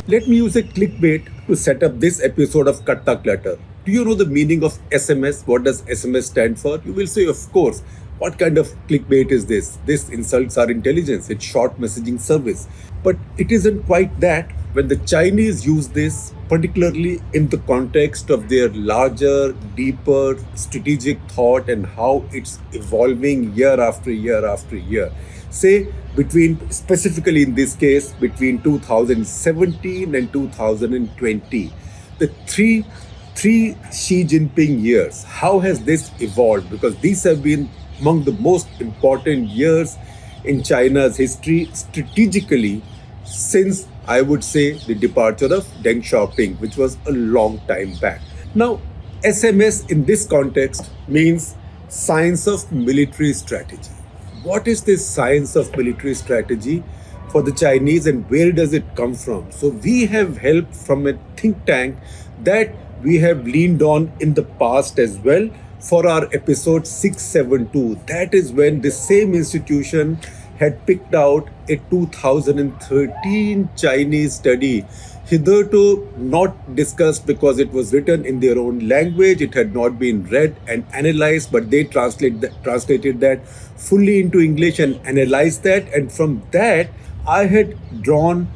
Let me use a clickbait to set up this episode of Katta Clutter. Do you know the meaning of SMS? What does SMS stand for? You will say, of course. What kind of clickbait is this? This insults our intelligence. It's short messaging service. But it isn't quite that. When the Chinese use this, particularly in the context of their larger, deeper strategic thought and how it's evolving year after year after year, say specifically in this case, between 2017 and 2020, the three Xi Jinping years, how has this evolved? Because these have been among the most important years in China's history strategically since, I would say, the departure of Deng Xiaoping, which was a long time back. Now, SMS in this context means science of military strategy. What is this science of military strategy for the Chinese and where does it come from? So we have help from a think tank that we have leaned on in the past as well for our episode 672. That is when the same institution had picked out a 2013 Chinese study, hitherto not discussed because it was written in their own language. It had not been read and analyzed, but they translated that fully into English and analyzed that. And from that, I had drawn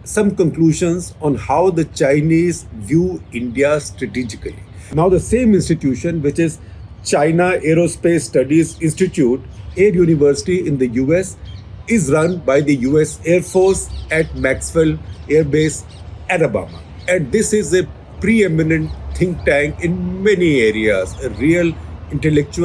some conclusions on how the Chinese view India strategically. Now, the same institution, which is China Aerospace Studies Institute, Air University in the US, is run by the US Air Force at Maxwell Air Base, Alabama. And this is a preeminent think tank in many areas, a real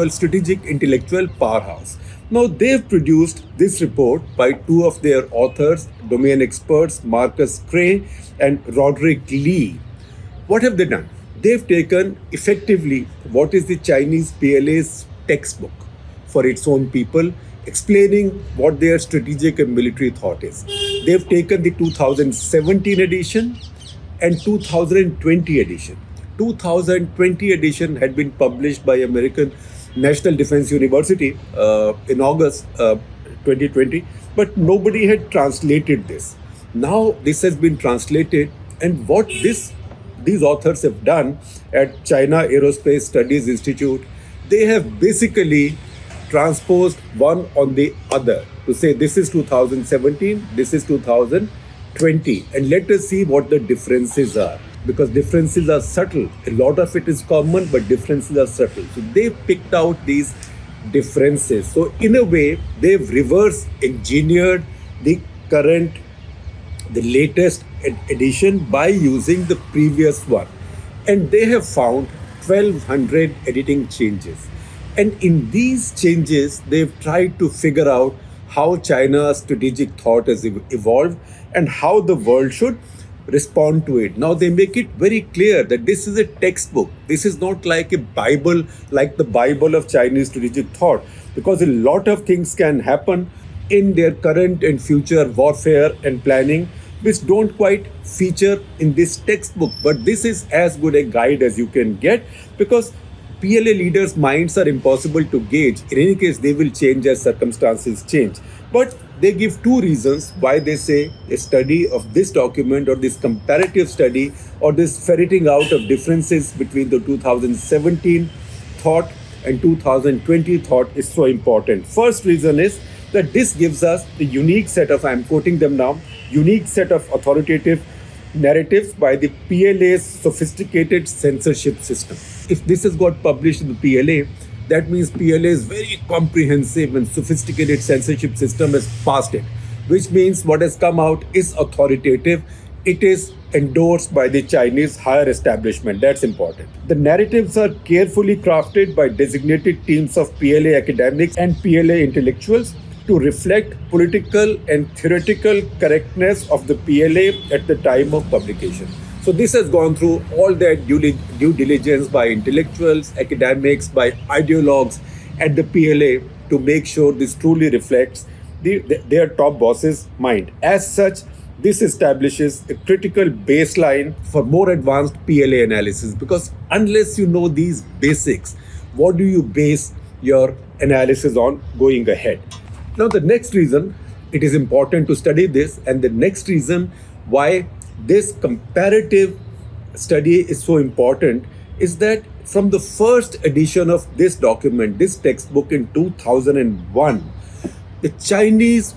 strategic intellectual powerhouse. Now, they've produced this report by two of their authors, domain experts, Marcus Cray and Roderick Lee. What have they done? They've taken effectively what is the Chinese PLA's textbook for its own people, explaining what their strategic and military thought is. They've taken the 2017 edition and 2020 edition. 2020 edition had been published by American National Defense University in August 2020, but nobody had translated this. Now this has been translated, and what these authors have done at China Aerospace Studies Institute, they have basically transposed one on the other to say this is 2017, this is 2020, and let us see what the differences are, because differences are subtle. A lot of it is common, but differences are subtle. So they picked out these differences. So in a way, they've reverse engineered the latest edition by using the previous one. And they have found 1200 editing changes. And in these changes, they've tried to figure out how China's strategic thought has evolved and how the world should respond to it. Now, they make it very clear that this is a textbook. This is not like a Bible, like the Bible of Chinese strategic thought, because a lot of things can happen in their current and future warfare and planning, which don't quite feature in this textbook. But this is as good a guide as you can get, because PLA leaders' minds are impossible to gauge. In any case, they will change as circumstances change. But they give two reasons why they say a study of this document or this comparative study or this ferreting out of differences between the 2017 thought and 2020 thought is so important. First reason is that this gives us the unique set of, I'm quoting them now, unique set of authoritative narratives by the PLA's sophisticated censorship system. If this has got published in the PLA, that means PLA's very comprehensive and sophisticated censorship system has passed it, which means what has come out is authoritative. It is endorsed by the Chinese higher establishment. That's important. The narratives are carefully crafted by designated teams of PLA academics and PLA intellectuals to reflect political and theoretical correctness of the PLA at the time of publication. So this has gone through all that due diligence by intellectuals, academics, by ideologues at the PLA to make sure this truly reflects their top boss's mind. As such, this establishes a critical baseline for more advanced PLA analysis, because unless you know these basics, what do you base your analysis on going ahead? Now, the next reason it is important to study this, and the next reason why this comparative study is so important is that from the first edition of this document, this textbook in 2001, the Chinese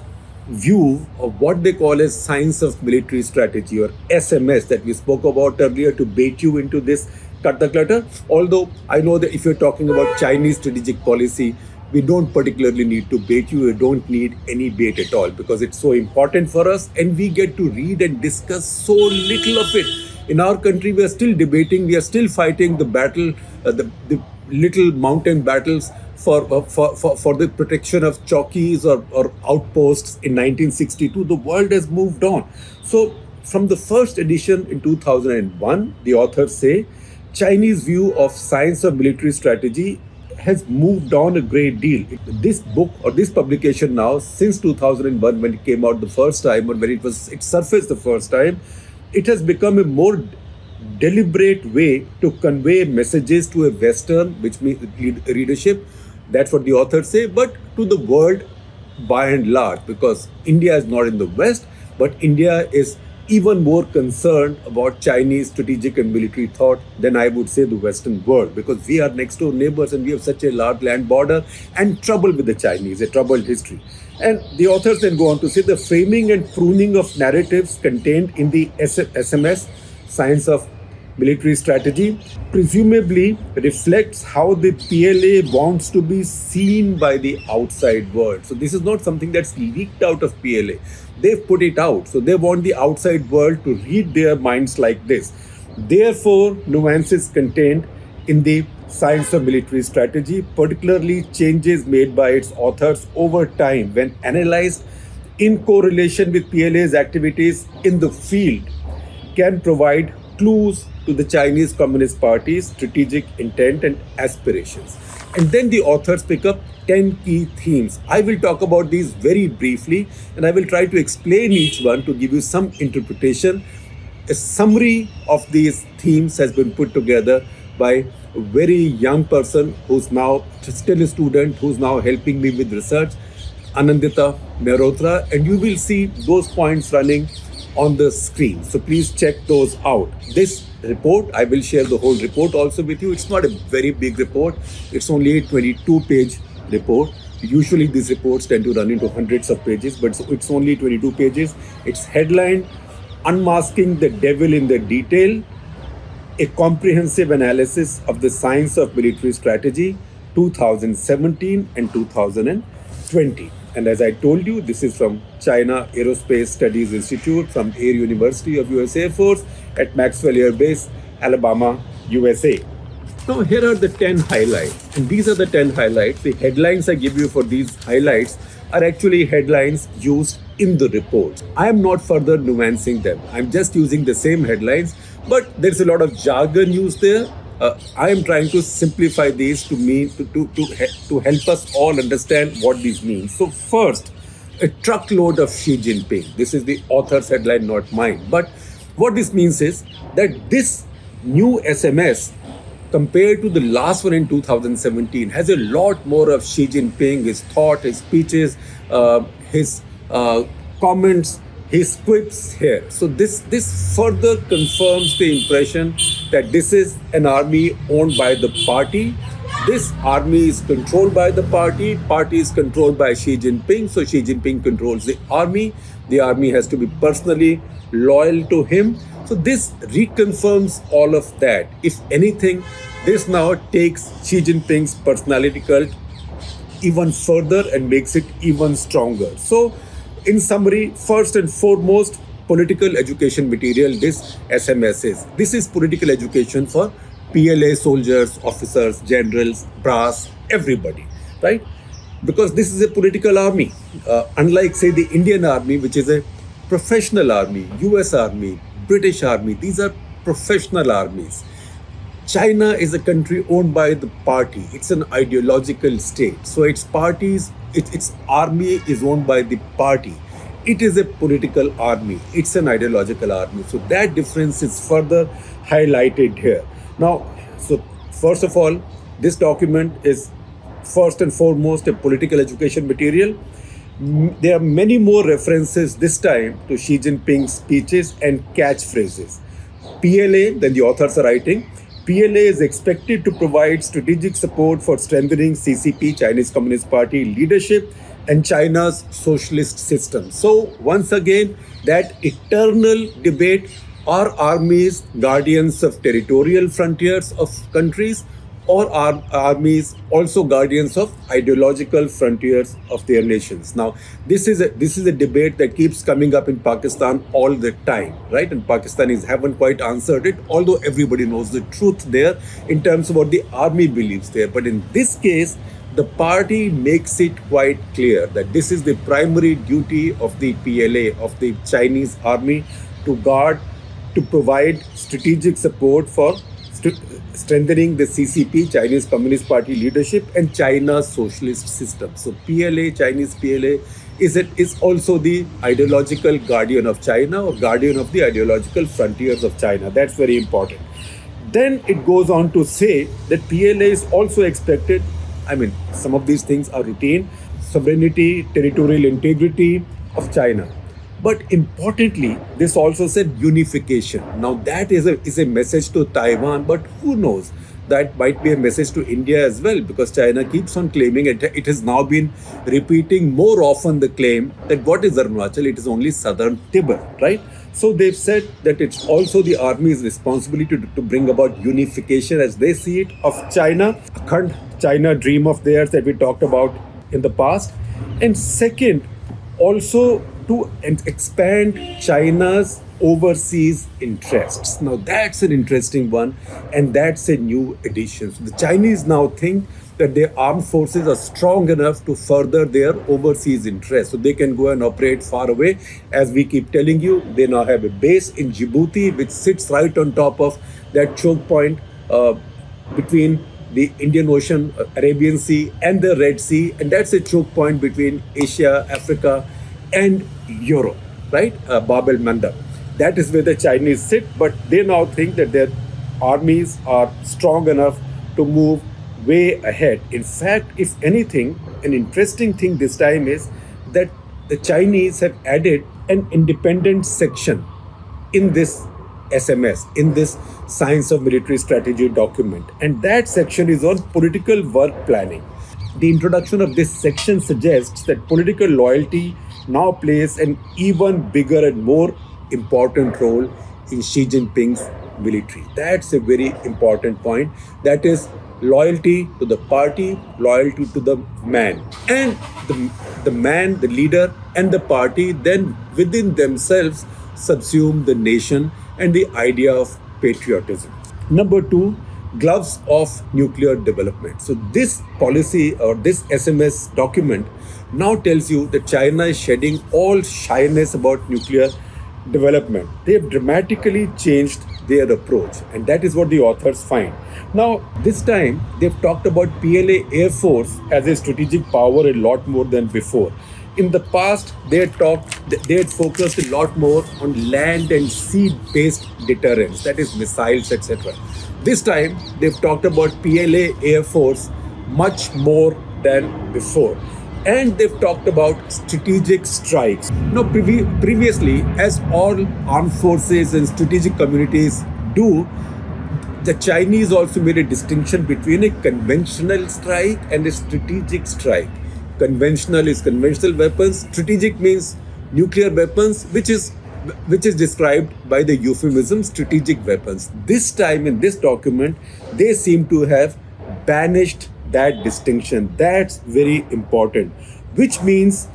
view of what they call as science of military strategy, or SMS, that we spoke about earlier to bait you into this cut the clutter. Although I know that if you're talking about Chinese strategic policy, we don't particularly need to bait you. We don't need any bait at all because it's so important for us and we get to read and discuss so little of it. In our country, we are still debating, we are still fighting the battle, the little mountain battles for the protection of chowkis or outposts in 1962. The world has moved on. So from the first edition in 2001, the authors say Chinese view of science of military strategy has moved on a great deal. This book or this publication now, since 2001 when it came out the first time, or when it surfaced the first time, it has become a more deliberate way to convey messages to a Western, which means readership. That's what the authors say, but to the world by and large, because India is not in the West, but India is even more concerned about Chinese strategic and military thought than I would say the Western world, because we are next door neighbors and we have such a large land border and trouble with the Chinese, a troubled history. And the authors then go on to say the framing and pruning of narratives contained in the SMS, Science of Military Strategy, presumably reflects how the PLA wants to be seen by the outside world. So this is not something that's leaked out of PLA. They've put it out. So they want the outside world to read their minds like this. Therefore, nuances contained in the Science of Military Strategy, particularly changes made by its authors over time when analyzed in correlation with PLA's activities in the field, can provide clues to the Chinese Communist Party's strategic intent and aspirations. And then the authors pick up 10 key themes. I will talk about these very briefly and I will try to explain each one to give you some interpretation. A summary of these themes has been put together by a very young person who's now still a student, who's now helping me with research, Anandita, Mehrotra, and you will see those points running on the screen. So please check those out. This report, I will share the whole report also with you. It's not a very big report. It's only a 22-page report. Usually these reports tend to run into hundreds of pages, but it's only 22 pages. It's headlined Unmasking the Devil in the Detail, a comprehensive analysis of the science of military strategy, 2017 and 2020. And as I told you, this is from China Aerospace Studies Institute from Air University of US Air Force at Maxwell Air Base, Alabama, USA. Now here are the 10 highlights. And these are the 10 highlights. The headlines I give you for these highlights are actually headlines used in the report. I am not further nuancing them. I'm just using the same headlines, but there's a lot of jargon used there. I am trying to simplify these to help us all understand what these mean. So first, a truckload of Xi Jinping. This is the author's headline, not mine. But what this means is that this new SMS, compared to the last one in 2017, has a lot more of Xi Jinping, his thought, his speeches, his comments, his quips here. So this further confirms the impression that this is an army owned by the party. This army is controlled by the party. Party is controlled by Xi Jinping. So Xi Jinping controls the army. The army has to be personally loyal to him. So this reconfirms all of that. If anything, this now takes Xi Jinping's personality cult even further and makes it even stronger. So in summary, first and foremost, political education material this SMS is. This is political education for PLA soldiers, officers, generals, brass, everybody, right? Because this is a political army. Unlike, say, the Indian army, which is a professional army, US army, British army, these are professional armies. China is a country owned by the party. It's an ideological state. So its parties, its army is owned by the party. It is a political army. It's an ideological army. So that difference is further highlighted here. Now, so first of all, this document is first and foremost a political education material. There are many more references this time to Xi Jinping's speeches and catchphrases. PLA, then the authors are writing, PLA is expected to provide strategic support for strengthening CCP, Chinese Communist Party leadership, and China's socialist system. So, once again, that eternal debate, are armies guardians of territorial frontiers of countries, or are armies also guardians of ideological frontiers of their nations? Now, this is a debate that keeps coming up in Pakistan all the time, right? And Pakistanis haven't quite answered it, although everybody knows the truth there in terms of what the army believes there. But in this case, the party makes it quite clear that this is the primary duty of the PLA, of the Chinese army, to guard, to provide strategic support for strengthening the CCP, Chinese Communist Party leadership, and China's socialist system. So PLA, Chinese PLA, is also the ideological guardian of China, or guardian of the ideological frontiers of China. That's very important. Then it goes on to say that PLA is also expected, I mean, some of these things are routine, sovereignty, territorial integrity of China. But importantly, this also said unification. Now that is a message to Taiwan, but who knows? That might be a message to India as well, because China keeps on claiming it. It has now been repeating more often the claim that what is Arunachal? It is only southern Tibet, right? So they've said that it's also the army's responsibility to bring about unification as they see it of China, Akhand China dream of theirs that we talked about in the past. And second, also to expand China's overseas interests. Now that's an interesting one, and that's a new addition. So the Chinese now think that their armed forces are strong enough to further their overseas interests. So they can go and operate far away. As we keep telling you, they now have a base in Djibouti, which sits right on top of that choke point between the Indian Ocean, Arabian Sea, and the Red Sea. And that's a choke point between Asia, Africa, and Europe, right? Bab el Mandab. That is where the Chinese sit, but they now think that their armies are strong enough to move way ahead. In fact, if anything, an interesting thing this time is that the Chinese have added an independent section in this SMS, in this Science of Military Strategy document. And that section is on political work planning. The introduction of this section suggests that political loyalty now plays an even bigger and more important role in Xi Jinping's military. That's a very important point. That is loyalty to the party, loyalty to the man. And the man, the leader, and the party then within themselves subsume the nation and the idea of patriotism. Number two, gloves of nuclear development. So this policy or this SMS document now tells you that China is shedding all shyness about nuclear development. They have dramatically changed their approach, and that is what the authors find. Now, this time they've talked about PLA Air Force as a strategic power a lot more than before. In the past, they had focused a lot more on land and sea-based deterrence, that is missiles, etc. This time, they've talked about PLA Air Force much more than before. And they've talked about strategic strikes. Now, previously, as all armed forces and strategic communities do, the Chinese also made a distinction between a conventional strike and a strategic strike. Conventional is conventional weapons. Strategic means nuclear weapons, which is described by the euphemism strategic weapons. This time in this document, they seem to have banished that distinction. That's very important, which means,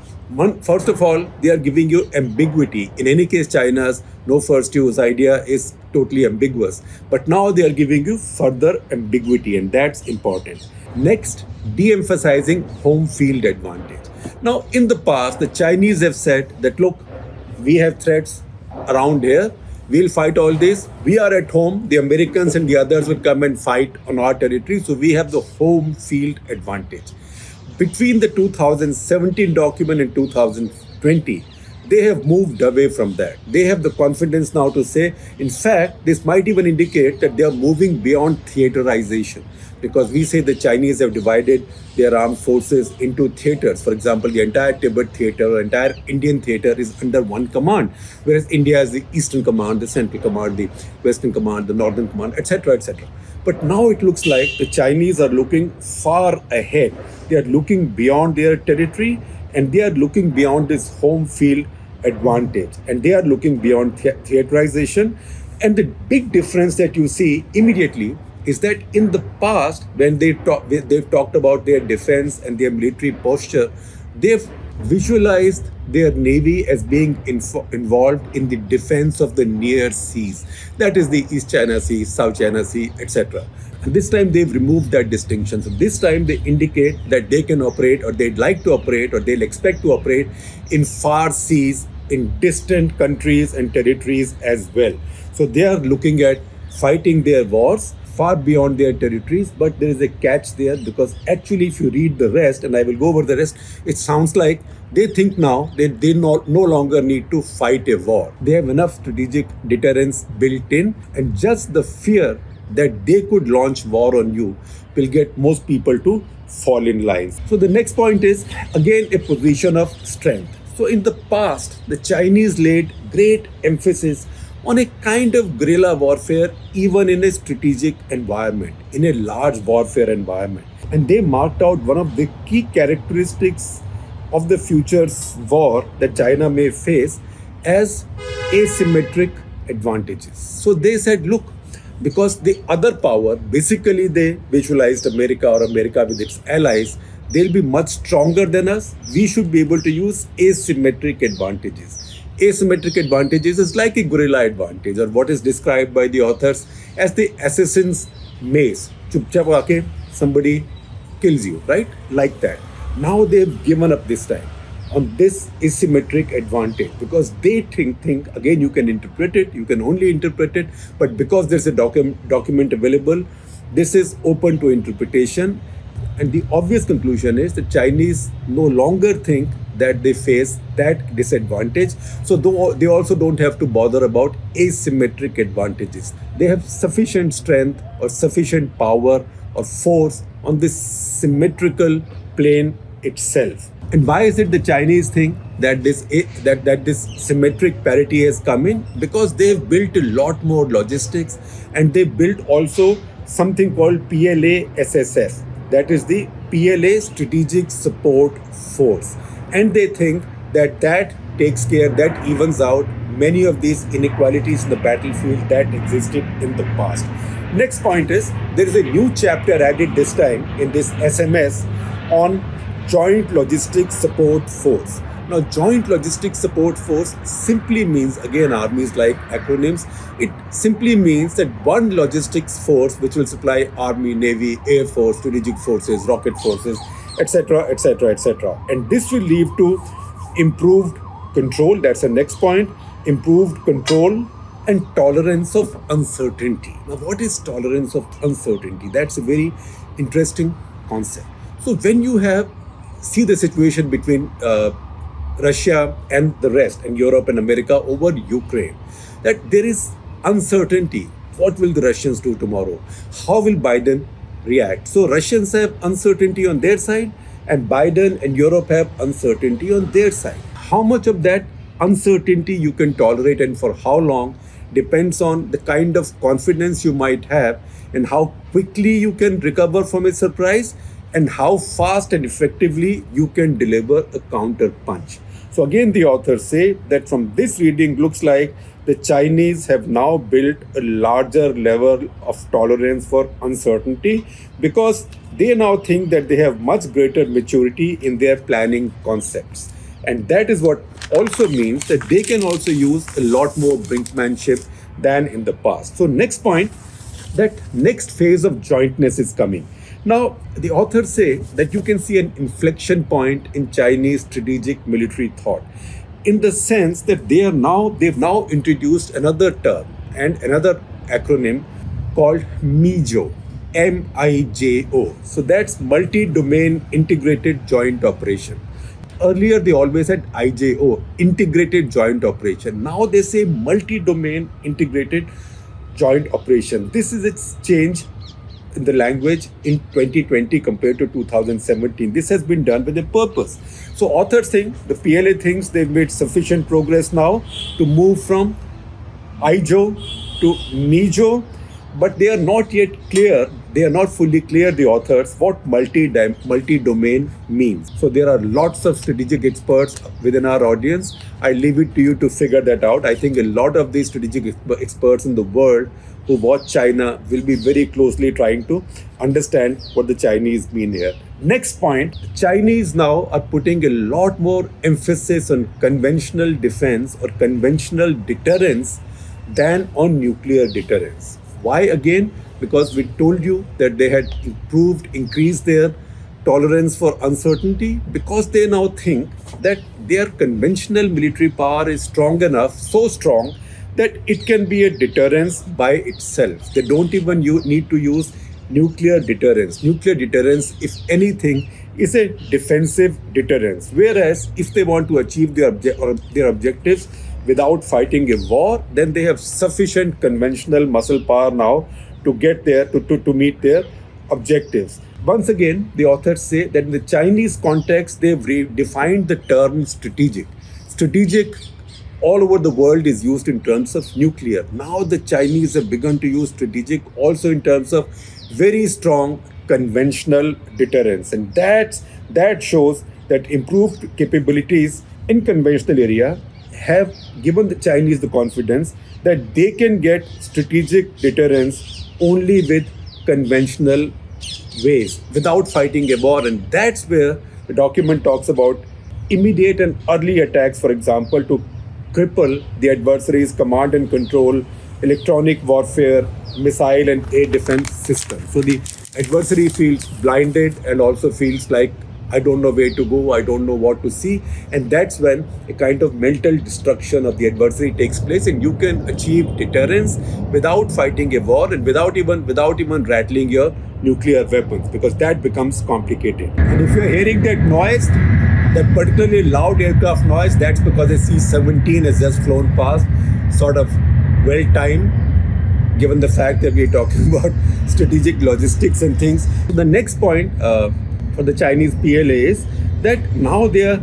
first of all, they are giving you ambiguity. In any case, China's no first use idea is totally ambiguous. But now they are giving you further ambiguity, and that's important. Next, de-emphasizing home field advantage. Now, in the past, the Chinese have said that, look, we have threats around here. We'll fight all this. We are at home. The Americans and the others will come and fight on our territory. So we have the home field advantage. Between the 2017 document and 2020, they have moved away from that. They have the confidence now to say, in fact, this might even indicate that they are moving beyond theaterization. Because we say the Chinese have divided their armed forces into theaters. For example, the entire Tibet theater, or entire Indian theater is under one command, whereas India has the Eastern Command, the Central Command, the Western Command, the Northern Command, etc., etc. But now it looks like the Chinese are looking far ahead. They are looking beyond their territory, and they are looking beyond this home field advantage, and they are looking beyond theaterization. And the big difference that you see immediately is that in the past, when they've talked about their defense and their military posture, they've visualized their navy as being involved in the defense of the near seas. That is the East China Sea, South China Sea, etc. And this time they've removed that distinction. So this time they indicate that they can operate, or they'd like to operate, or they'll expect to operate in far seas, in distant countries and territories as well. So they are looking at fighting their wars far beyond their territories, but there is a catch there, because actually if you read the rest, and I will go over the rest, it sounds like they think now that they no longer need to fight a war. They have enough strategic deterrence built in, and just the fear that they could launch war on you will get most people to fall in line. So the next point is again a position of strength. So in the past, the Chinese laid great emphasis on a kind of guerrilla warfare, even in a strategic environment, in a large warfare environment. And they marked out one of the key characteristics of the future's war that China may face as asymmetric advantages. So they said, look, because the other power, basically they visualized America, or America with its allies, they'll be much stronger than us. We should be able to use asymmetric advantages. Asymmetric advantages is like a guerrilla advantage, or what is described by the authors as the assassin's mace. Chupchap aake somebody kills you, right? Like that. Now they've given up this time on this asymmetric advantage, because they think again, you can interpret it, you can only interpret it, but because there's a document available, this is open to interpretation. And the obvious conclusion is the Chinese no longer think that they face that disadvantage. So they also don't have to bother about asymmetric advantages. They have sufficient strength or sufficient power or force on this symmetrical plane itself. And why is it the Chinese think that this symmetric parity has come in? Because they've built a lot more logistics, and they built also something called PLA SSF. That is the PLA Strategic Support Force. And they think that takes care, that evens out many of these inequalities in the battlefield that existed in the past. Next point is, there is a new chapter added this time in this SMS on Joint Logistics Support Force. Now, Joint Logistics Support Force simply means, again, armies like acronyms, it simply means that one logistics force which will supply army, navy, air force, strategic forces, rocket forces, etc., etc., etc. And this will lead to improved control. That's the next point. Improved control and tolerance of uncertainty. Now, what is tolerance of uncertainty? That's a very interesting concept. So when you see the situation between Russia and the rest, and Europe and America over Ukraine, that there is uncertainty. What will the Russians do tomorrow? How will Biden react? So Russians have uncertainty on their side, and Biden and Europe have uncertainty on their side. How much of that uncertainty you can tolerate and for how long depends on the kind of confidence you might have, and how quickly you can recover from a surprise, and how fast and effectively you can deliver a counter punch. So again, the authors say that from this reading looks like the Chinese have now built a larger level of tolerance for uncertainty, because they now think that they have much greater maturity in their planning concepts. And that is what also means that they can also use a lot more brinkmanship than in the past. So next point, that next phase of jointness is coming. Now, the authors say that you can see an inflection point in Chinese strategic military thought, in the sense that they've now introduced another term and another acronym called MIJO, MIJO. So that's multi-domain integrated joint operation. Earlier, they always had IJO, integrated joint operation. Now they say multi-domain integrated joint operation. This is its change in the language in 2020 compared to 2017. This has been done with a purpose. So authors think, the PLA thinks they've made sufficient progress now to move from IJO to NIJO, but they are not yet clear, they are not fully clear, the authors, what multi-domain means. So there are lots of strategic experts within our audience. I leave it to you to figure that out. I think a lot of these strategic experts in the world who watch China will be very closely trying to understand what the Chinese mean here. Next point, Chinese now are putting a lot more emphasis on conventional defense or conventional deterrence than on nuclear deterrence. Why again? Because we told you that they had increased their tolerance for uncertainty, because they now think that their conventional military power is strong enough, so strong, that it can be a deterrence by itself. They don't even need to use nuclear deterrence. Nuclear deterrence, if anything, is a defensive deterrence. Whereas if they want to achieve their objectives without fighting a war, then they have sufficient conventional muscle power now to get there, to meet their objectives. Once again, the authors say that in the Chinese context, they've redefined the term strategic. Strategic all over the world is used in terms of nuclear. Now the Chinese have begun to use strategic also in terms of very strong conventional deterrence. And that shows that improved capabilities in conventional area have given the Chinese the confidence that they can get strategic deterrence only with conventional ways, without fighting a war. And that's where the document talks about immediate and early attacks, for example, to cripple the adversary's command and control, electronic warfare, missile and air defense system. So the adversary feels blinded and also feels like, I don't know where to go, I don't know what to see. And that's when a kind of mental destruction of the adversary takes place, and you can achieve deterrence without fighting a war and without even rattling your nuclear weapons, because that becomes complicated. And if you're hearing that noise, that particularly loud aircraft noise, that's because a C-17 has just flown past, sort of well-timed, given the fact that we're talking about strategic logistics and things. The next point for the Chinese PLA is that now they are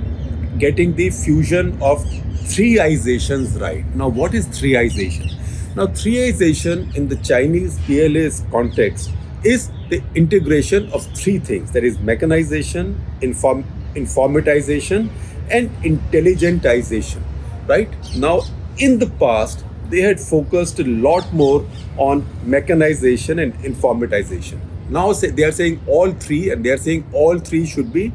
getting the fusion of threeizations right. Now, what is threeization? Now, threeization in the Chinese PLA's context is the integration of three things. That is mechanization, informatization, and intelligentization, right? Now, in the past, they had focused a lot more on mechanization and informatization. Now they are saying all three, and they are saying all three should be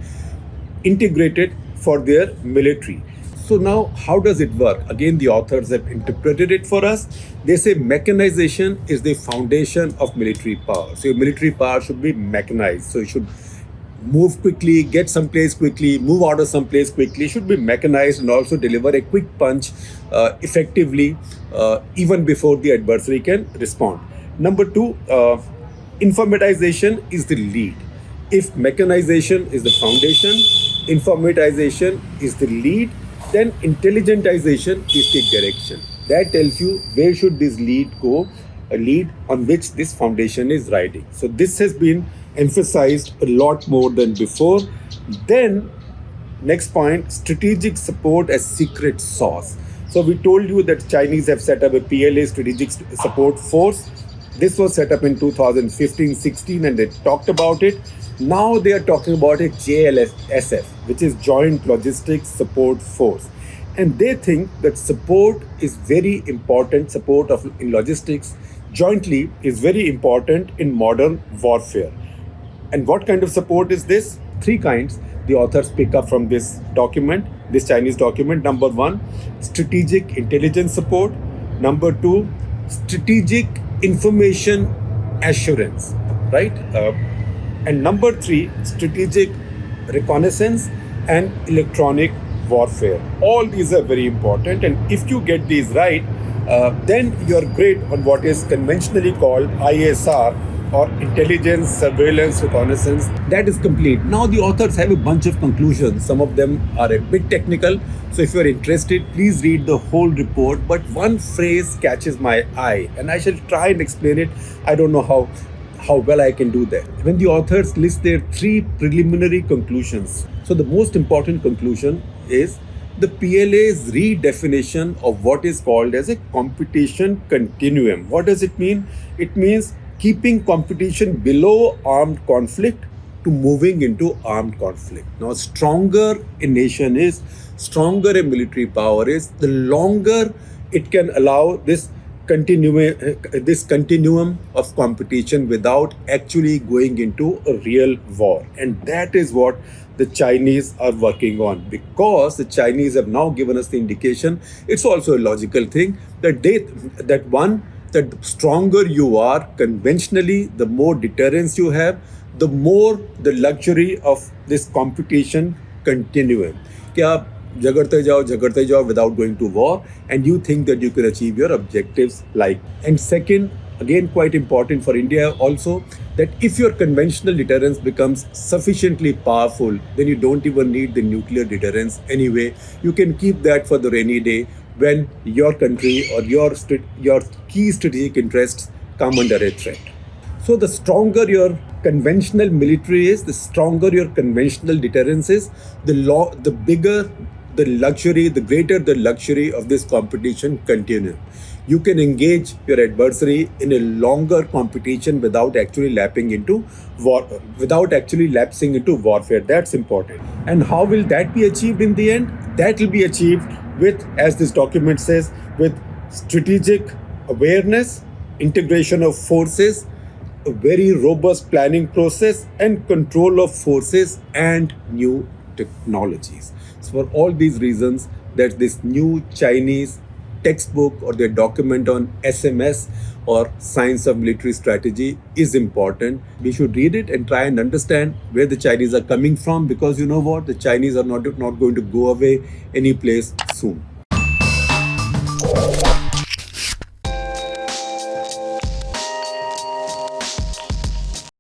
integrated for their military. So now, how does it work? Again, the authors have interpreted it for us. They say mechanization is the foundation of military power. So your military power should be mechanized. So you should move quickly, get someplace quickly, move out of someplace quickly, should be mechanized and also deliver a quick punch effectively even before the adversary can respond. Number two, informatization is the lead. If mechanization is the foundation, informatization is the lead, then intelligentization is the direction. That tells you where should this lead go, a lead on which this foundation is riding. So this has been emphasized a lot more than before. Then, next point, strategic support as secret sauce. So we told you that Chinese have set up a PLA strategic support force. This was set up in 2015-16 and they talked about it. Now they are talking about a JLSF, which is Joint Logistics Support Force. And they think that support is very important, support in logistics jointly is very important in modern warfare. And what kind of support is this? Three kinds the authors pick up from this document, this Chinese document. Number one, strategic intelligence support. Number two, strategic information assurance, right? And number three, strategic reconnaissance and electronic warfare. All these are very important, and if you get these right, then you're great on what is conventionally called ISR, or intelligence, surveillance, reconnaissance. That is complete. Now the authors have a bunch of conclusions. Some of them are a bit technical. So if you are interested, please read the whole report. But one phrase catches my eye, and I shall try and explain it. I don't know how well I can do that. When the authors list their three preliminary conclusions. So the most important conclusion is the PLA's redefinition of what is called as a competition continuum. What does it mean? It means keeping competition below armed conflict to moving into armed conflict. Now, stronger a nation is, stronger a military power is, the longer it can allow this continuum of competition without actually going into a real war. And that is what the Chinese are working on, because the Chinese have now given us the indication. It's also a logical thing that the stronger you are conventionally, the more deterrence you have, the more the luxury of this competition continuum. कि आप झगड़ते जाओ without going to war, and you think that you can achieve your objectives like. And second, again quite important for India also, that if your conventional deterrence becomes sufficiently powerful, then you don't even need the nuclear deterrence anyway. You can keep that for the rainy day when your country or your key strategic interests come under a threat. So the stronger your conventional military is, the stronger your conventional deterrence is, the bigger the luxury, the greater the luxury of this competition continuum. You can engage your adversary in a longer competition without actually lapsing into warfare. That's important. And how will that be achieved in the end? That will be achieved with, as this document says, with strategic awareness, integration of forces, a very robust planning process, and control of forces and new technologies. So for all these reasons, that this new Chinese textbook or their document on SMS or science of military strategy is important. We should read it and try and understand where the Chinese are coming from, because you know what, the Chinese are not going to go away any place soon.